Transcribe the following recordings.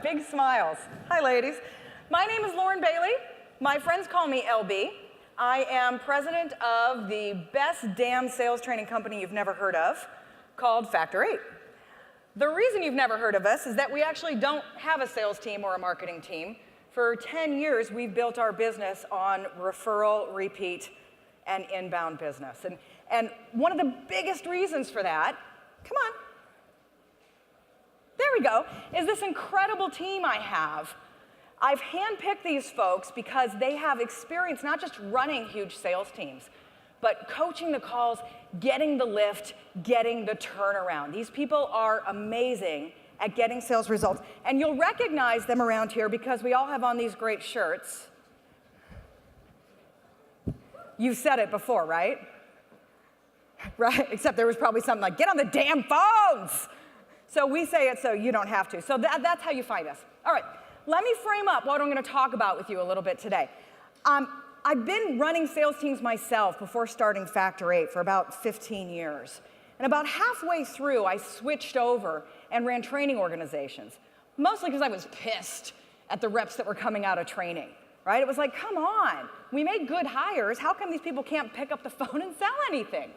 Big smiles. Hi, ladies. My name is Lauren Bailey. My friends call me LB. I am president of the best damn sales training company you've never heard of, called Factor 8. The reason you've never heard of us is that we actually don't have a sales team or a marketing team. For 10 years, we've built our business on referral, repeat, and inbound business. And one of the biggest reasons for that, come on, there we go, is this incredible team I have. I've handpicked these folks because they have experience not just running huge sales teams, but coaching the calls, getting the lift, getting the turnaround. These people are amazing at getting sales results. And you'll recognize them around here because we all have on these great shirts. You've said it before, right? Right? Except there was probably something like, get on the damn phones! So we say it so you don't have to. So that's how you find us. All right, let me frame up what I'm going to talk about with you a little bit today. I've been running sales teams myself before starting Factor 8 for about 15 years. And about halfway through, I switched over and ran training organizations, mostly because I was pissed at the reps that were coming out of training, right? It was like, come on, we made good hires. How come these people can't pick up the phone and sell anything?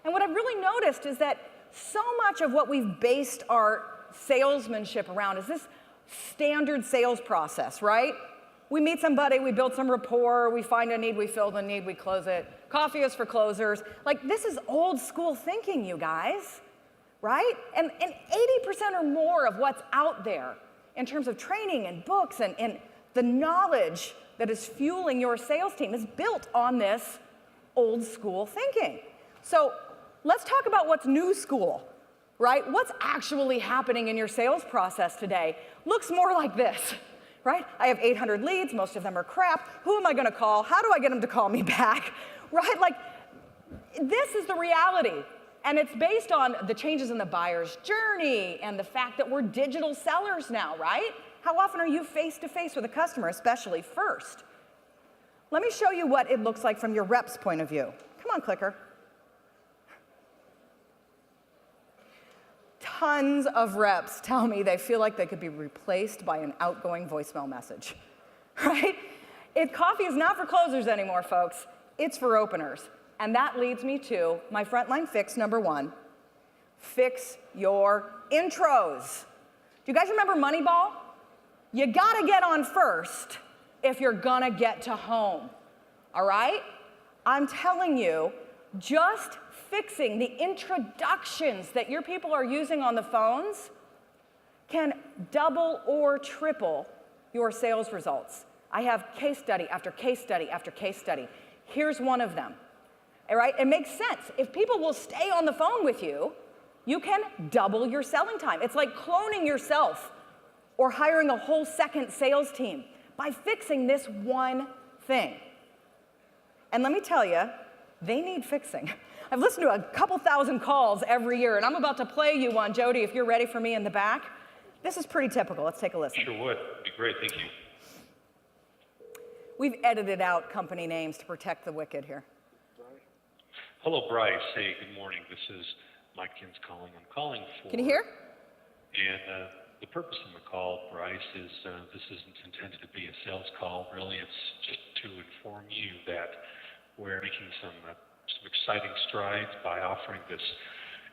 And what I've really noticed is that so much of what we've based our salesmanship around is this standard sales process, right? We meet somebody, we build some rapport, we find a need, we fill the need, we close it. Coffee is for closers. Like, this is old school thinking, you guys, right? And 80% or more of what's out there in terms of training and books and the knowledge that is fueling your sales team is built on this old school thinking. So let's talk about what's new school, right? What's actually happening in your sales process today looks more like this, right? I have 800 leads, most of them are crap. Who am I gonna call? How do I get them to call me back, right? Like, this is the reality. And it's based on the changes in the buyer's journey and the fact that we're digital sellers now, right? How often are you face-to-face with a customer, especially first? Let me show you what it looks like from your rep's point of view. Come on, clicker. Tons of reps tell me they feel like they could be replaced by an outgoing voicemail message, right? Coffee is not for closers anymore, folks. It's for openers. And that leads me to my frontline fix number 1. Fix your intros. Do you guys remember Moneyball? You gotta get on first if you're gonna get to home, all right? I'm telling you, just fixing the introductions that your people are using on the phones can double or triple your sales results. I have case study after case study after case study. Here's one of them, all right? It makes sense. If people will stay on the phone with you, you can double your selling time. It's like cloning yourself or hiring a whole second sales team by fixing this one thing. And let me tell you, they need fixing. I've listened to a couple thousand calls every year, and I'm about to play you one, Jody, if you're ready for me in the back. This is pretty typical. Let's take a listen. Sure would. It'd be great. Thank you. We've edited out company names to protect the wicked here. Hello, Bryce. Hey, good morning. This is Mike Kins calling. I'm calling for... Can you hear? And the purpose of the call, Bryce, is this isn't intended to be a sales call. Really, it's just to inform you that we're making some exciting strides by offering this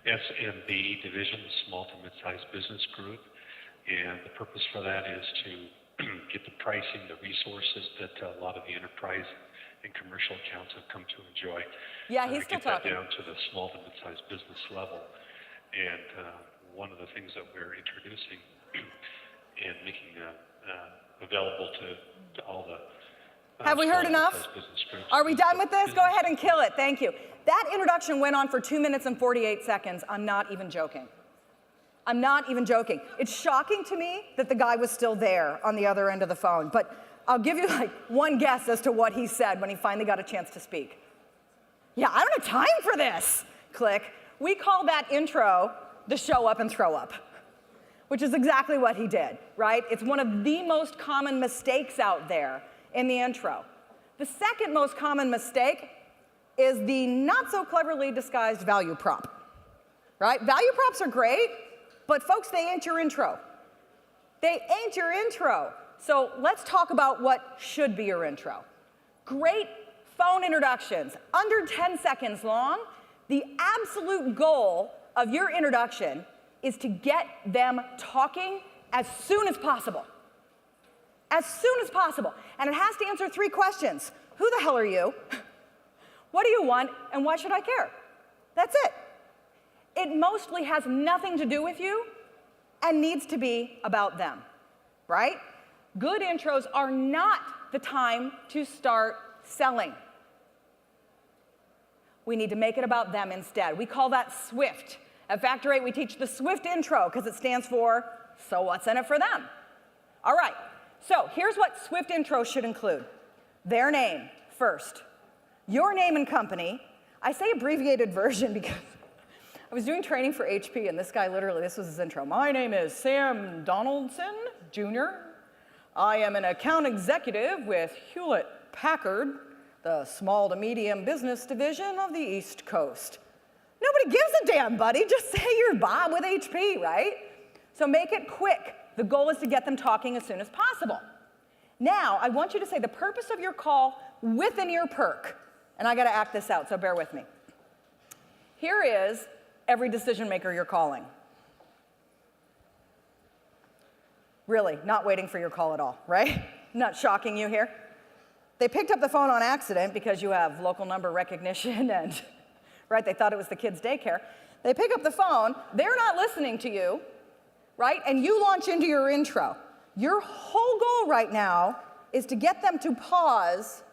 SMB division, the Small to Mid-Sized Business Group. And the purpose for that is to get the pricing, the resources that a lot of the enterprise and commercial accounts have come to enjoy. Yeah, he's still talking. talking. Get that down to the small to mid-sized business level. And one of the things that we're introducing and making available to all the have we heard enough? Are we done with this? Go ahead and kill it. Thank you. That introduction went on for 2 minutes and 48 seconds. I'm not even joking. I'm not even joking. It's shocking to me that the guy was still there on the other end of the phone, but I'll give you like one guess as to what he said when he finally got a chance to speak. Yeah, I don't have time for this. Click. We call that intro the show up and throw up, which is exactly what he did, right? It's one of the most common mistakes out there in the intro. The second most common mistake is the not so cleverly disguised value prop, right? Value props are great, but folks, they ain't your intro. They ain't your intro. So let's talk about what should be your intro. Great phone introductions, under 10 seconds long. The absolute goal of your introduction is to get them talking as soon as possible. As soon as possible. And it has to answer 3 questions. Who the hell are you? What do you want? And why should I care? That's it. It mostly has nothing to do with you and needs to be about them, right? Good intros are not the time to start selling. We need to make it about them instead. We call that SWIFT. At Factor 8, we teach the SWIFT intro because it stands for, so what's in it for them? All right, so here's what SWIFT intro should include. Their name first, your name and company. I say abbreviated version because I was doing training for HP, and this guy literally, this was his intro. My name is Sam Donaldson, Jr. I am an account executive with Hewlett-Packard, the small to medium business division of the East Coast. Nobody gives a damn, buddy. Just say you're Bob with HP, right? So make it quick. The goal is to get them talking as soon as possible. Now, I want you to say the purpose of your call with an ear perk. And I got to act this out, so bear with me. Here is every decision maker you're calling. Really, not waiting for your call at all, right? Not shocking you here. They picked up the phone on accident because you have local number recognition and, right, they thought it was the kids' daycare. They pick up the phone, they're not listening to you, right? And you launch into your intro. Your whole goal right now is to get them to pause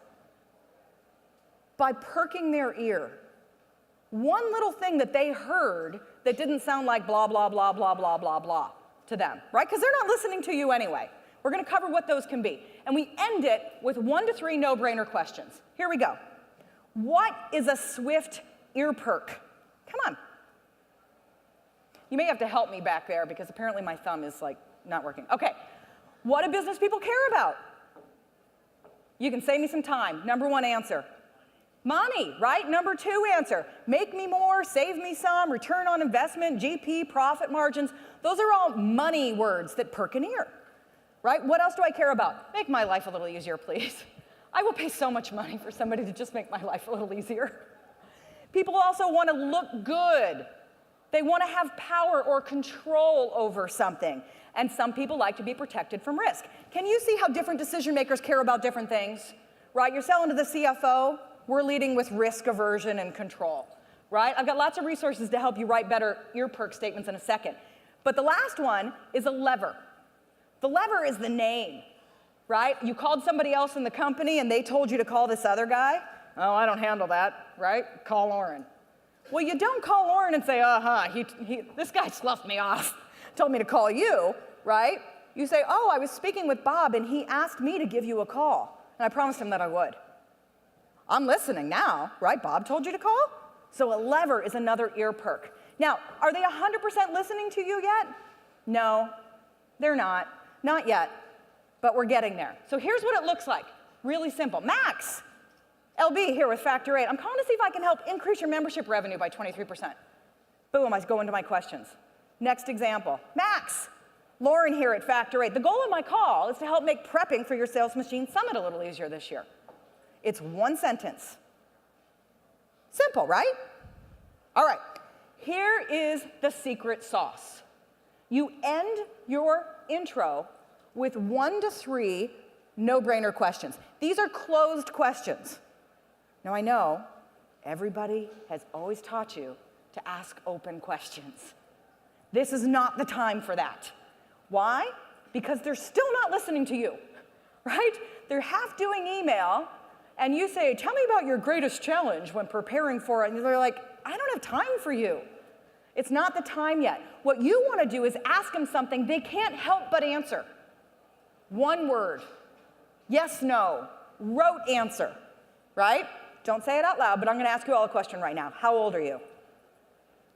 by perking their ear. One little thing that they heard that didn't sound like blah, blah, blah, blah, blah, blah, blah to them, right? Because they're not listening to you anyway. We're going to cover what those can be. And we end it with 1 to 3 no-brainer questions. Here we go. What is a SWIFT ear perk? Come on. You may have to help me back there because apparently my thumb is like not working. Okay. What do business people care about? You can save me some time. Number 1 answer. Money, right? Number 2 answer. Make me more, save me some, return on investment, GP, profit margins. Those are all money words that perk an ear, right? What else do I care about? Make my life a little easier, please. I will pay so much money for somebody to just make my life a little easier. People also want to look good. They want to have power or control over something. And some people like to be protected from risk. Can you see how different decision makers care about different things? Right? You're selling to the CFO. We're leading with risk aversion and control. Right? I've got lots of resources to help you write better ear perk statements in a second. But the last one is a lever. The lever is the name. Right? You called somebody else in the company and they told you to call this other guy. Oh, I don't handle that. Right? Call Lauren. Well, you don't call Lauren and say, this guy sloughed me off, told me to call you, right? You say, oh, I was speaking with Bob and he asked me to give you a call. And I promised him that I would. I'm listening now, right? Bob told you to call? So a lever is another ear perk. Now, are they 100% listening to you yet? No, they're not. Not yet, but we're getting there. So here's what it looks like. Really simple. Max, LB here with Factor 8. I'm calling to see if I can help increase your membership revenue by 23%. Boom, I go into my questions. Next example. Max, Lauren here at Factor 8. The goal of my call is to help make prepping for your Sales Machine Summit a little easier this year. It's 1 sentence. Simple, right? All right, here is the secret sauce. You end your intro with 1 to 3 no-brainer questions. These are closed questions. Now, I know everybody has always taught you to ask open questions. This is not the time for that. Why? Because they're still not listening to you, right? They're half doing email, and you say, tell me about your greatest challenge when preparing for it, and they're like, I don't have time for you. It's not the time yet. What you want to do is ask them something they can't help but answer. 1 word. Yes, no. Rote answer, right? Don't say it out loud, but I'm going to ask you all a question right now. How old are you?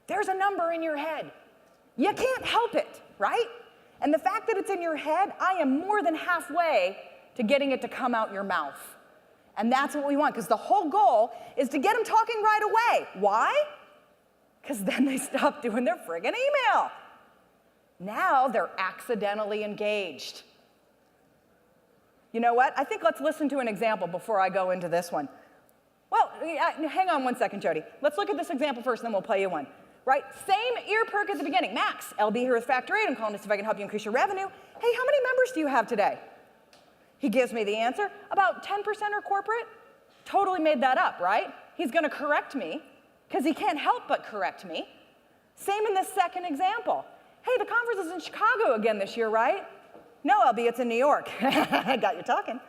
There's a number in your head. You can't help it, right? And the fact that it's in your head, I am more than halfway to getting it to come out your mouth. And that's what we want, because the whole goal is to get them talking right away. Why? Because then they stop doing their friggin' email. Now they're accidentally engaged. You know what? I think let's listen to an example before I go into this one. Well, hang on one second, Jody. Let's look at this example first, and then we'll play you one. Right? Same ear perk at the beginning. Max, LB here with Factor 8. I'm calling to see if I can help you increase your revenue. Hey, how many members do you have today? He gives me the answer. About 10% are corporate. Totally made that up, right? He's going to correct me because he can't help but correct me. Same in this second example. Hey, the conference is in Chicago again this year, right? No, LB, it's in New York. I got you talking,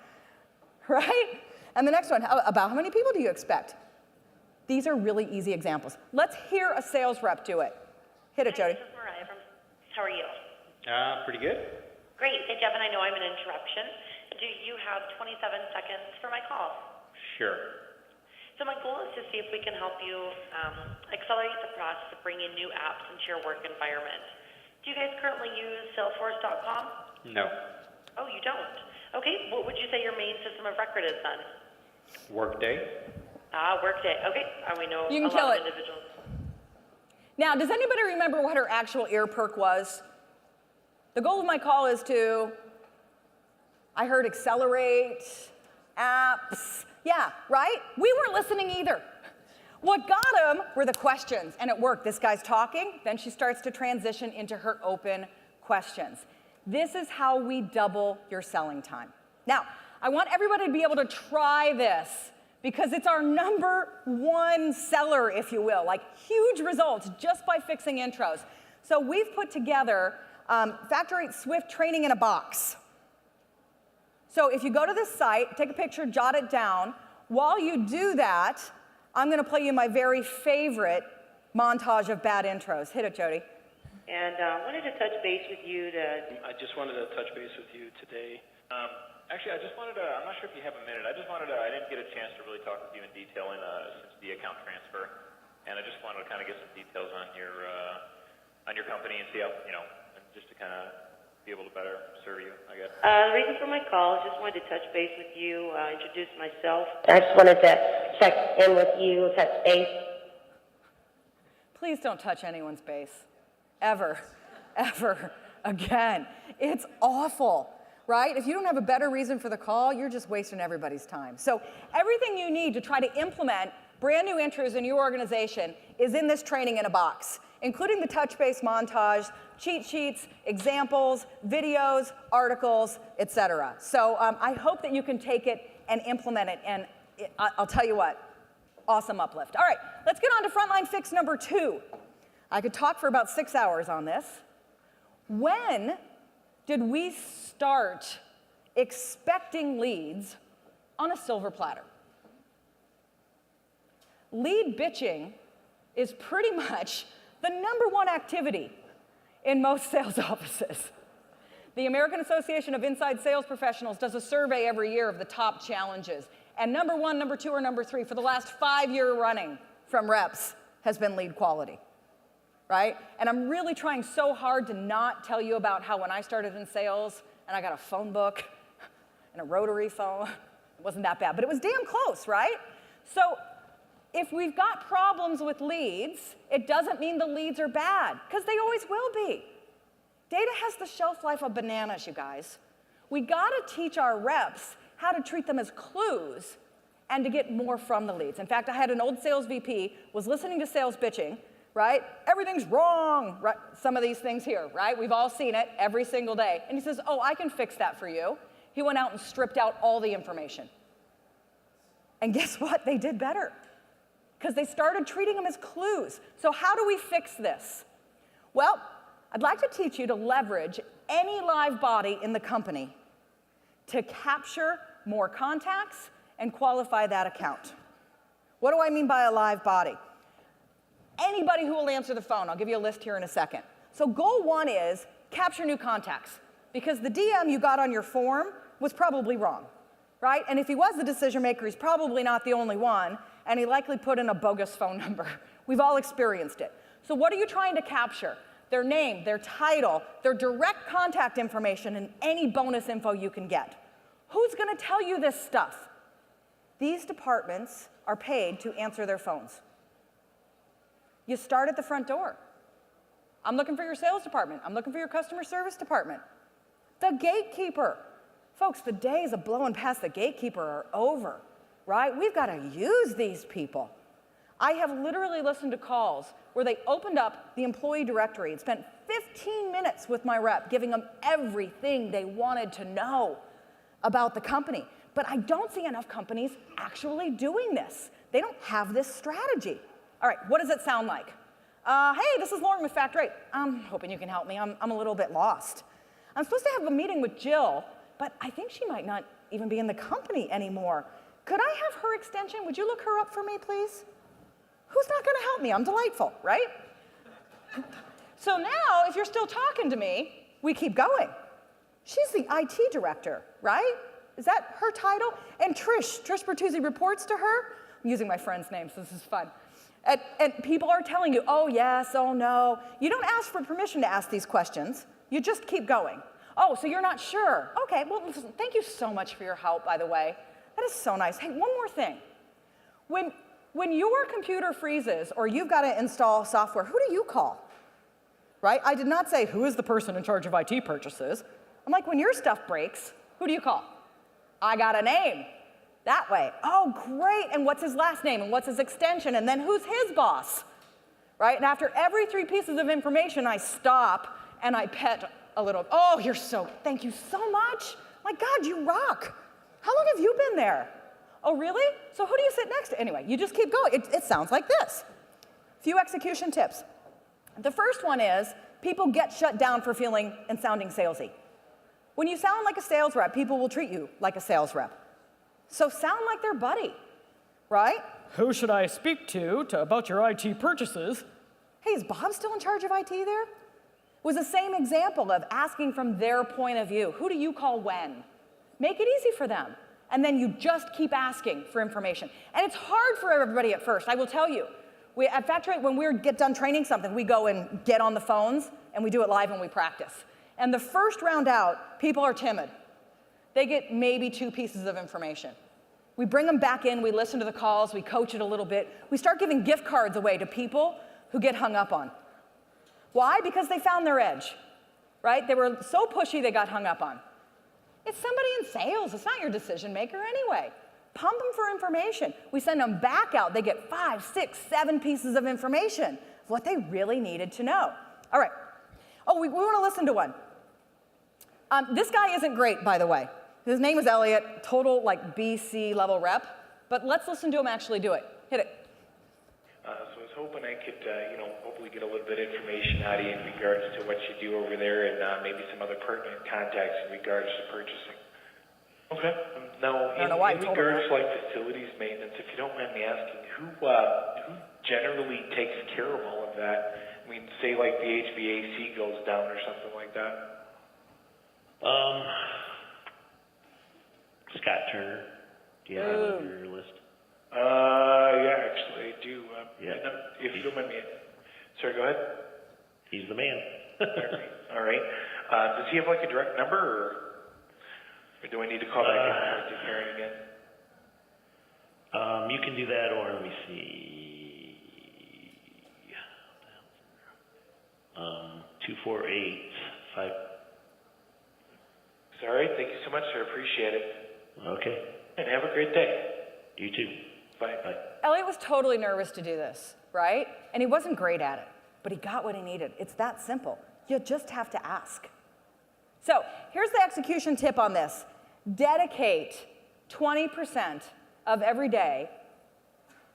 right? And the next one, about how many people do you expect? These are really easy examples. Let's hear a sales rep do it. Hit it, Jody. This is Mariah from, how are you? Pretty good. Great. Hey, Jeff, and I know I'm an interruption. Do you have 27 seconds for my call? Sure. So my goal is to see if we can help you accelerate the process of bringing new apps into your work environment. Do you guys currently use Salesforce.com? No. Oh, you don't? Okay, what would you say your main system of record is then? Workday. Workday. Okay, we know You can a kill lot it. of individuals. Now, does anybody remember what her actual ear perk was? The goal of my call is to, I heard accelerate, apps. Yeah, right? We weren't listening either. What got him were the questions, and it worked. This guy's talking, then she starts to transition into her open questions. This is how we double your selling time. Now, I want everybody to be able to try this because it's our #1 seller, if you will, like huge results just by fixing intros. So we've put together Factor 8 Swift training in a box. So if you go to this site, take a picture, jot it down. While you do that, I'm going to play you my very favorite montage of bad intros. Hit it, Jody. And wanted to touch base with you I just wanted to touch base with you today. Actually, I just wanted to, I'm not sure if you have a minute, I didn't get a chance to really talk with you in detail since the account transfer, and I just wanted to kind of get some details on your company and see how, and just to kind of be able to better serve you, I guess. The reason for my call is just wanted to touch base with you, introduce myself. I just wanted to check in with you, touch base. Please don't touch anyone's base. Ever. Ever. Again. It's awful, right? If you don't have a better reason for the call, you're just wasting everybody's time. So everything you need to try to implement brand new intros in your organization is in this training in a box, including the touch base montage, cheat sheets, examples, videos, articles, etc. So I hope that you can take it and implement it, and I'll tell you what, awesome uplift. All right, let's get on to frontline fix number 2. I could talk for about 6 hours on this. When did we start expecting leads on a silver platter? Lead bitching is pretty much the #1 activity in most sales offices. The American Association of Inside Sales Professionals does a survey every year of the top challenges. And #1, #2, or #3 for the last 5-year running from reps has been lead quality, right? And I'm really trying so hard to not tell you about how when I started in sales and I got a phone book and a rotary phone, it wasn't that bad, but it was damn close, right? So if we've got problems with leads, it doesn't mean the leads are bad, because they always will be. Data has the shelf life of bananas, you guys. We gotta teach our reps how to treat them as clues and to get more from the leads. In fact, I had an old sales VP was listening to sales bitching, right? Everything's wrong, right? Some of these things here, right? We've all seen it every single day. And he says, oh, I can fix that for you. He went out and stripped out all the information. And guess what? They did better, because they started treating them as clues. So how do we fix this? Well, I'd like to teach you to leverage any live body in the company to capture more contacts and qualify that account. What do I mean by a live body? Anybody who will answer the phone. I'll give you a list here in a second. So goal 1 is capture new contacts, because the DM you got on your form was probably wrong, right? And if he was the decision maker, he's probably not the only one, and he likely put in a bogus phone number. We've all experienced it. So what are you trying to capture? Their name, their title, their direct contact information, and any bonus info you can get. Who's going to tell you this stuff? These departments are paid to answer their phones. You start at the front door. I'm looking for your sales department. I'm looking for your customer service department. The gatekeeper. Folks, the days of blowing past the gatekeeper are over, right? We've got to use these people. I have literally listened to calls where they opened up the employee directory and spent 15 minutes with my rep, giving them everything they wanted to know about the company. But I don't see enough companies actually doing this. They don't have this strategy. All right, what does it sound like? Hey, this is Lauren with Factor8. I'm hoping you can help me. I'm a little bit lost. I'm supposed to have a meeting with Jill, but I think she might not even be in the company anymore. Could I have her extension? Would you look her up for me, please? Who's not going to help me? I'm delightful, right? So now, if you're still talking to me, we keep going. She's the IT director, right? Is that her title? And Trish Bertuzzi reports to her. I'm using my friend's name, so this is fun. And people are telling you, oh yes, oh no. You don't ask for permission to ask these questions. You just keep going. Oh, so you're not sure. Okay, well, listen, thank you so much for your help, by the way. That is so nice. Hey, one more thing. When your computer freezes or you've got to install software, who do you call? Right? I did not say, who is the person in charge of IT purchases? I'm like, when your stuff breaks, who do you call? I got a name. That way. Oh, great. And what's his last name? And what's his extension? And then who's his boss? Right? And after every 3 pieces of information, I stop and I pet a little. Oh, thank you so much. My God, you rock. How long have you been there? Oh, really? So who do you sit next to? Anyway, you just keep going. It sounds like this. Few execution tips. The first one is people get shut down for feeling and sounding salesy. When you sound like a sales rep, people will treat you like a sales rep. So sound like their buddy, right? Who should I speak to about your IT purchases? Hey, is Bob still in charge of IT there? It was the same example of asking from their point of view. Who do you call when? Make it easy for them. And then you just keep asking for information. And it's hard for everybody at first, I will tell you. At Factor8, when we get done training something, we go and get on the phones, and we do it live and we practice. And the first round out, people are timid. They get maybe 2 pieces of information. We bring them back in, we listen to the calls, we coach it a little bit. We start giving gift cards away to people who get hung up on. Why? Because they found their edge, right? They were so pushy they got hung up on. It's somebody in sales. It's not your decision maker anyway. Pump them for information. We send them back out. They get 5, 6, 7 pieces of information of what they really needed to know. All right. Oh, we want to listen to one. This guy isn't great, by the way. His name is Elliot, total like BC level rep. But let's listen to him actually do it. Hit it. So I was hoping I could, hopefully get a little bit of information out of you in regards to what you do over there and maybe some other pertinent contacts in regards to purchasing. Okay. Now, in regards to like facilities maintenance, if you don't mind me asking, who generally takes care of all of that? I mean, say like the HVAC goes down or something like that. Scott Turner. Do you have him on your list? Yeah, actually, I do. Yeah. If you don't mind me. Sorry, go ahead. He's the man. All right. Does he have like a direct number, or do I need to call back and talk to Karen again? You can do that, or let me see. 2485. All right. Thank you so much, sir. Appreciate it. Okay. And have a great day. You too. Bye. Bye. Elliot was totally nervous to do this, right? And he wasn't great at it, but he got what he needed. It's that simple. You just have to ask. So here's the execution tip on this. Dedicate 20% of every day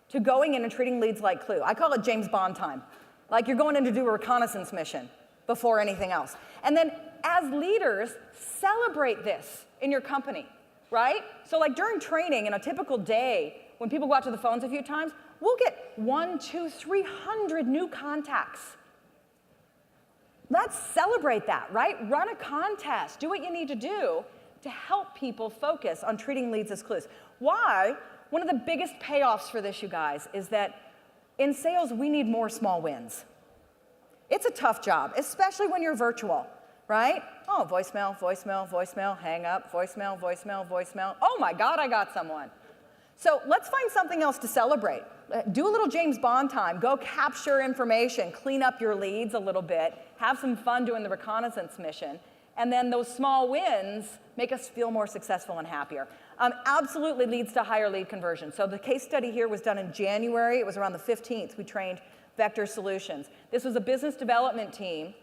to going in and treating leads like Clue. I call it James Bond time. Like you're going in to do a reconnaissance mission before anything else. And then as leaders, celebrate this in your company, right? So like during training in a typical day, when people go out to the phones a few times, we'll get 100, 200, 300 new contacts. Let's celebrate that, right? Run a contest, do what you need to do to help people focus on treating leads as clues. Why? One of the biggest payoffs for this, you guys, is that in sales, we need more small wins. It's a tough job, especially when you're virtual, right? Oh, voicemail, voicemail, voicemail, hang up, voicemail, voicemail, voicemail. Oh my God, I got someone. So let's find something else to celebrate. Do a little James Bond time. Go capture information, clean up your leads a little bit, have some fun doing the reconnaissance mission, and then those small wins make us feel more successful and happier. Absolutely leads to higher lead conversion. So the case study here was done in January. It was around the 15th. We trained Vector Solutions. This was a business development team,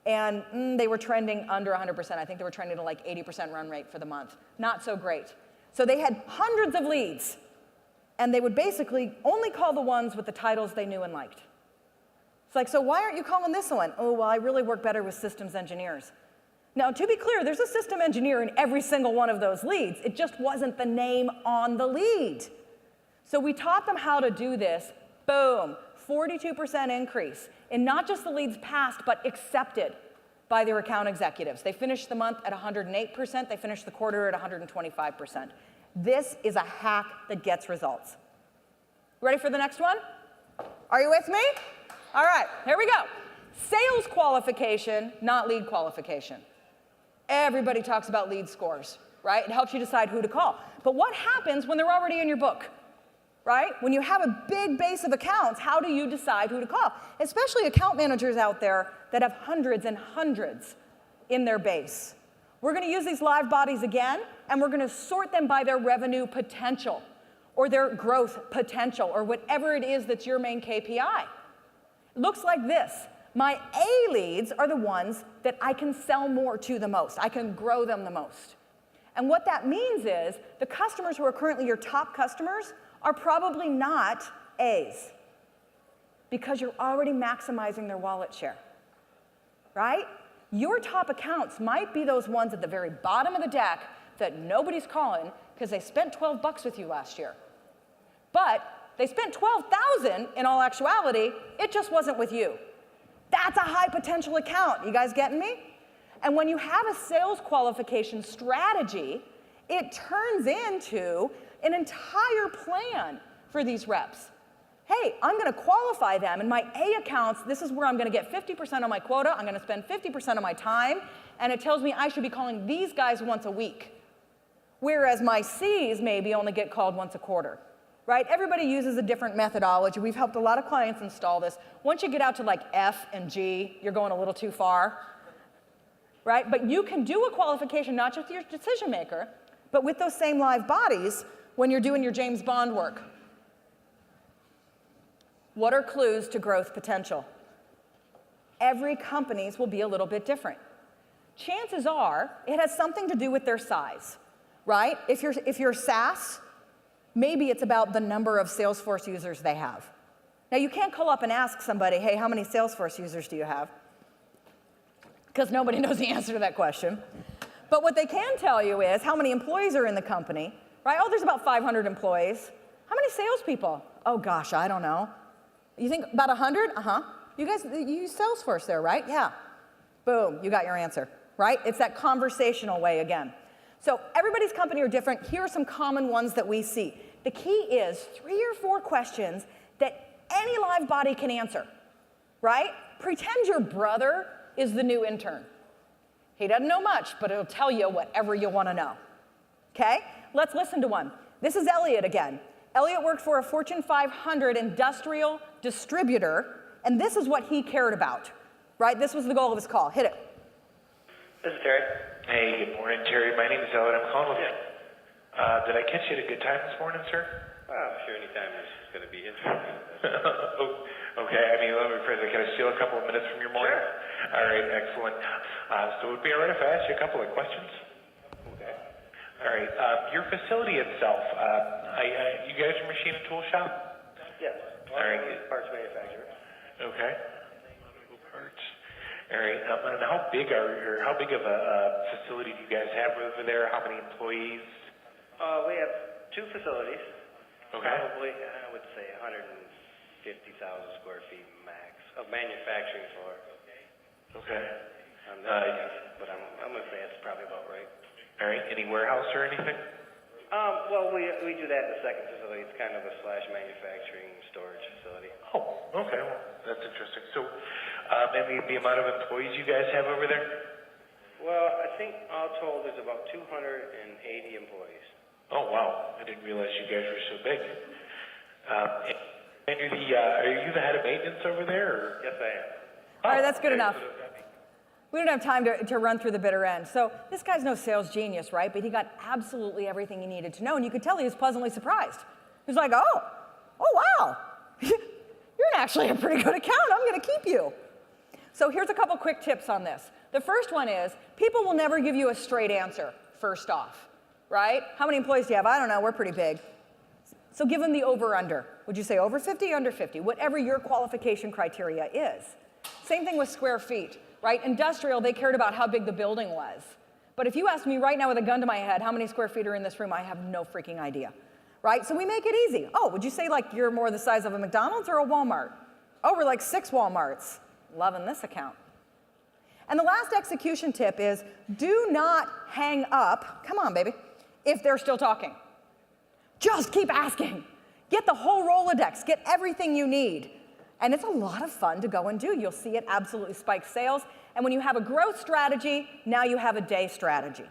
and they were trending under 100%. I think they were trending to like 80% run rate for the month. Not so great. So they had hundreds of leads, and they would basically only call the ones with the titles they knew and liked. It's like, so why aren't you calling this one? Oh, well, I really work better with systems engineers. Now, to be clear, there's a system engineer in every single one of those leads. It just wasn't the name on the lead. So we taught them how to do this. Boom, 42% increase in not just the leads passed, but accepted by their account executives. They finished the month at 108%. They finished the quarter at 125%. This is a hack that gets results. Ready for the next one? Are you with me? All right, here we go. Sales qualification, not lead qualification. Everybody talks about lead scores, right? It helps you decide who to call. But what happens when they're already in your book, right? When you have a big base of accounts, how do you decide who to call? Especially account managers out there that have hundreds and hundreds in their base. We're going to use these live bodies again, and we're going to sort them by their revenue potential or their growth potential or whatever it is that's your main KPI. It looks like this. My A leads are the ones that I can sell more to the most. I can grow them the most. And what that means is the customers who are currently your top customers are probably not A's because you're already maximizing their wallet share, right? Your top accounts might be those ones at the very bottom of the deck that nobody's calling because they spent 12 bucks with you last year. But they spent 12,000 in all actuality, it just wasn't with you. That's a high potential account. You guys getting me? And when you have a sales qualification strategy, it turns into an entire plan for these reps. Hey, I'm going to qualify them in my A accounts. This is where I'm going to get 50% of my quota. I'm going to spend 50% of my time. And it tells me I should be calling these guys once a week. Whereas my C's maybe only get called once a quarter. Right? Everybody uses a different methodology. We've helped a lot of clients install this. Once you get out to like F and G, you're going a little too far. Right? But you can do a qualification, not just your decision maker, but with those same live bodies when you're doing your James Bond work. What are clues to growth potential? Every company's will be a little bit different. Chances are it has something to do with their size, right? If you're SaaS, maybe it's about the number of Salesforce users they have. Now, you can't call up and ask somebody, hey, how many Salesforce users do you have? Because nobody knows the answer to that question. But what they can tell you is how many employees are in the company, right? Oh, there's about 500 employees. How many salespeople? Oh, gosh, I don't know. You think about 100? Uh-huh. You guys, you use Salesforce there, right? Yeah. Boom, you got your answer, right? It's that conversational way again. So everybody's company are different. Here are some common ones that we see. The key is 3 or 4 questions that any live body can answer, right? Pretend your brother is the new intern. He doesn't know much, but it'll tell you whatever you want to know, okay? Let's listen to one. This is Elliot again. Elliot worked for a Fortune 500 industrial distributor, and this is what he cared about, right? This was the goal of his call. Hit it. This is Terry. Hey, good morning, Terry. My name is Elliot. I'm calling with you. Did I catch you at a good time this morning, sir? Sure, anytime is going to be interesting. Okay, I mean, let me rephrase it. Can I steal a couple of minutes from your morning? Sure. All right, excellent. So would it be all right if I asked you a couple of questions? Okay. All right, your facility itself, you guys are machine and tool shop? Yes. All right. Parts manufacturer. Okay. Parts. All right, and how big of a facility do you guys have over there? How many employees? We have 2 facilities. Okay. Probably, I would say 150,000 square feet max of manufacturing floor. Okay. But I'm going to say it's probably about right. All right, any warehouse or anything? Well, we do that in the second facility. It's kind of a / manufacturing storage facility. Oh, okay, well, that's interesting. So, and the amount of employees you guys have over there? Well, I think all told there's about 280 employees. Oh, wow. I didn't realize you guys were so big. And are you the head of maintenance over there? Or? Yes, I am. All right, that's good Okay, enough. so We don't have time to run through the bitter end. So this guy's no sales genius, right? But he got absolutely everything he needed to know, and you could tell he was pleasantly surprised. He was like, oh wow, you're actually a pretty good account. I'm going to keep you. So here's a couple quick tips on this. The first one is people will never give you a straight answer, first off, right? How many employees do you have? I don't know. We're pretty big. So give them the over-under. Would you say over 50, under 50? Whatever your qualification criteria is. Same thing with square feet, right? Industrial, they cared about how big the building was. But if you ask me right now with a gun to my head, how many square feet are in this room, I have no freaking idea, right? So we make it easy. Oh, would you say like you're more the size of a McDonald's or a Walmart? Oh, we're like 6 Walmarts. Loving this account. And the last execution tip is do not hang up, come on baby, if they're still talking. Just keep asking. Get the whole Rolodex, get everything you need. And it's a lot of fun to go and do. You'll see it absolutely spike sales. And when you have a growth strategy, now you have a day strategy.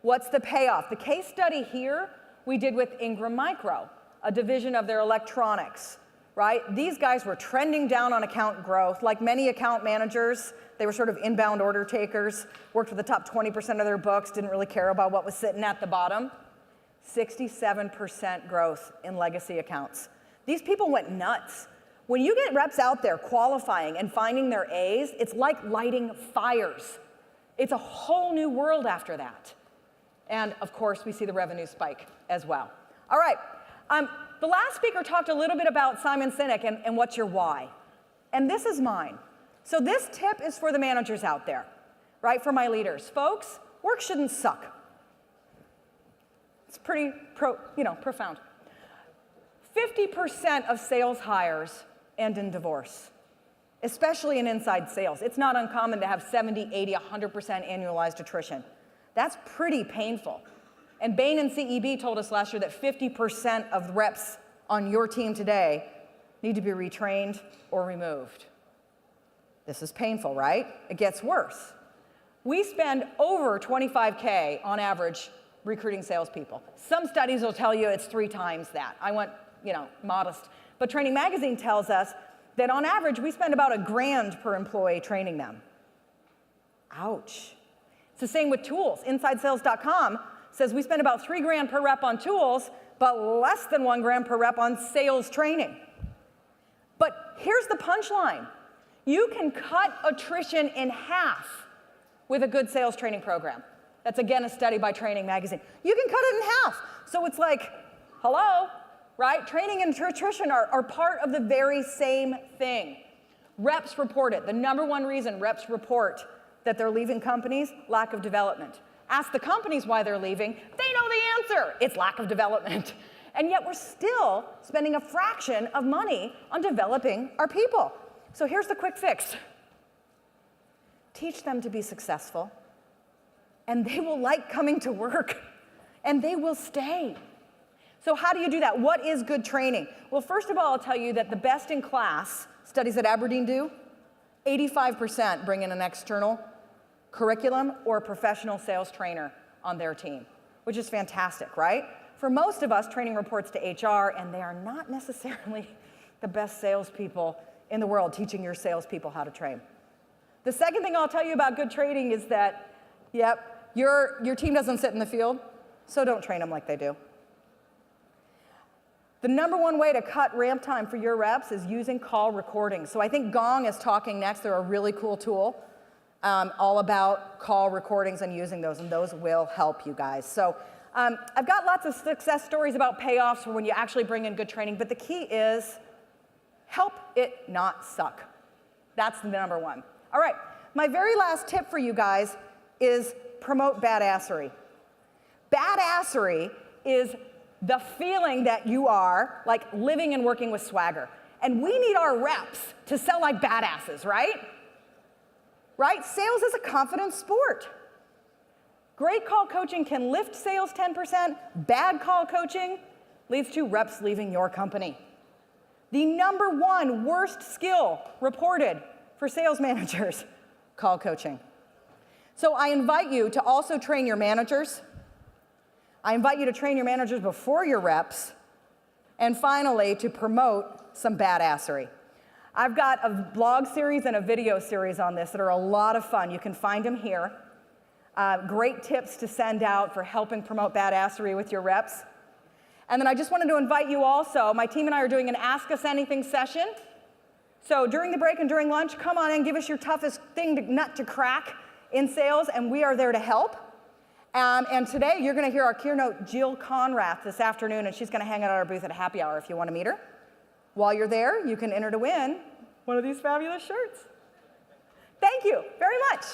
What's the payoff? The case study here we did with Ingram Micro, a division of their electronics, right? These guys were trending down on account growth. Like many account managers, they were sort of inbound order takers, worked with the top 20% of their books, didn't really care about what was sitting at the bottom. 67% growth in legacy accounts. These people went nuts. When you get reps out there qualifying and finding their A's, it's like lighting fires. It's a whole new world after that. And of course, we see the revenue spike as well. All right, the last speaker talked a little bit about Simon Sinek and what's your why. And this is mine. So this tip is for the managers out there, right, for my leaders. Folks, work shouldn't suck. It's pretty profound. 50% of sales hires end in divorce, especially in inside sales. It's not uncommon to have 70, 80, 100% annualized attrition. That's pretty painful. And Bain and CEB told us last year that 50% of reps on your team today need to be retrained or removed. This is painful, right? It gets worse. We spend over $25K on average recruiting salespeople. Some studies will tell you it's 3 times that. I want, modest. But Training Magazine tells us that on average, we spend about $1,000 per employee training them. Ouch. It's the same with tools. InsideSales.com says we spend about $3,000 per rep on tools, but less than $1,000 per rep on sales training. But here's the punchline. You can cut attrition in half with a good sales training program. That's, again, a study by Training Magazine. You can cut it in half. So it's like, hello, right? Training and attrition are part of the very same thing. Reps report it. The #1 reason reps report that they're leaving companies, lack of development. Ask the companies why they're leaving. They know the answer. It's lack of development. And yet we're still spending a fraction of money on developing our people. So here's the quick fix. Teach them to be successful. And they will like coming to work, and they will stay. So how do you do that? What is good training? Well, first of all, I'll tell you that the best in class, studies that Aberdeen do, 85% bring in an external curriculum or a professional sales trainer on their team, which is fantastic, right? For most of us, training reports to HR, and they are not necessarily the best salespeople in the world teaching your salespeople how to train. The second thing I'll tell you about good training is that, your team doesn't sit in the field, so don't train them like they do. The #1 way to cut ramp time for your reps is using call recordings. So I think Gong is talking next. They're a really cool tool all about call recordings and using those, and those will help you guys. So I've got lots of success stories about payoffs for when you actually bring in good training, but the key is help it not suck. That's the #1. All right, my very last tip for you guys is promote badassery. Badassery is the feeling that you are like living and working with swagger. And we need our reps to sell like badasses, right? Right? Sales is a confidence sport. Great call coaching can lift sales 10%. Bad call coaching leads to reps leaving your company. The #1 worst skill reported for sales managers, call coaching. So I invite you to also train your managers. I invite you to train your managers before your reps. And finally, to promote some badassery. I've got a blog series and a video series on this that are a lot of fun. You can find them here. Great tips to send out for helping promote badassery with your reps. And then I just wanted to invite you also, my team and I are doing an Ask Us Anything session. So during the break and during lunch, come on in, give us your toughest nut to crack in sales, and we are there to help. And today, you're going to hear our keynote, Jill Conrath, this afternoon, and she's going to hang out at our booth at happy hour if you want to meet her. While you're there, you can enter to win one of these fabulous shirts. Thank you very much.